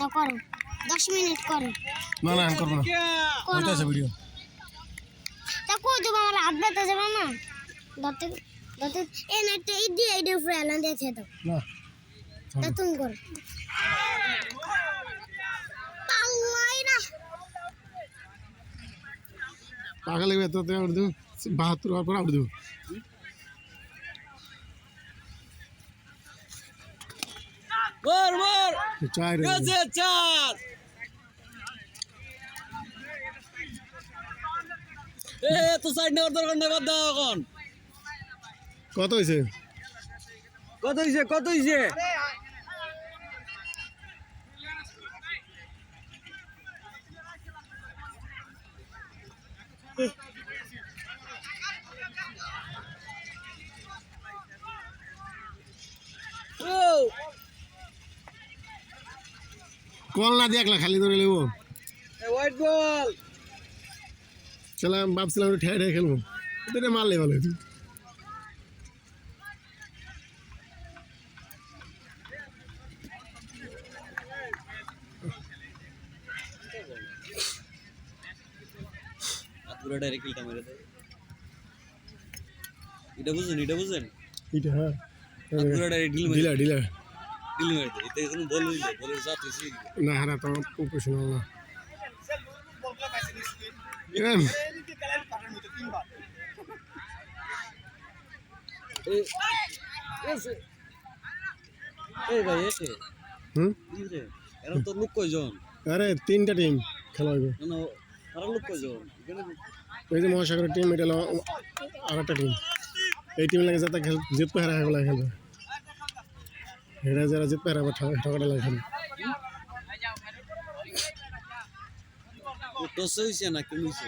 তো করো 10 মিনিট করো না না আমি করবো না হইতেছে ভিডিও তা কই দেবো আমার হাত ব্যথা যাবে না ধরতে ধরতে এ নেটটা এই দিয়ে এই উপরে এলান দিয়েছে তো না তা তুমি করো পাওয়াই না পাগল হয়ে তো আউট দেবো 72 হওয়ার পর আউট দেবো মার মার চার গেছে চার এ তো সাইড নেওয়ার দরকার নেই বাদ দাও এখন কত হয়েছে কত হইছে ও কল না দিয়ে একলা খালি ধরে নেবো হোয়াইট বল চলো আমি ভাবছিলাম একটু ঠেয়ে ঠেয়ে খেলবো এটা মারলে ভালো হতো পুরো ডাইরেক্ট কিলটা মেরে দেয় এটা বুঝুন এটা হ্যাঁ পুরো ডাইরেক্ট ডিল মেরে ঢিলা ঢিলা ডিল মেরে দেয় এতে কোনো বল হইলে বলের জাত হইছে না হারা তো প্রফেশনাল না এই ভাই এসে হুম এরা তো লোক কয়জন আরে 3টা টিম খেলা হইবে না আর লোক কয়জন এখানে ওই যে মহাসাগরের টিম এটা হলো আরেকটা টিম এই টিম লাগে যাতে জিতবে হারা খেলা খেলবে এরা যারা জিতবে হারা ঠকাটা লাগে খেলবে টস হইছে না কেমন হইছে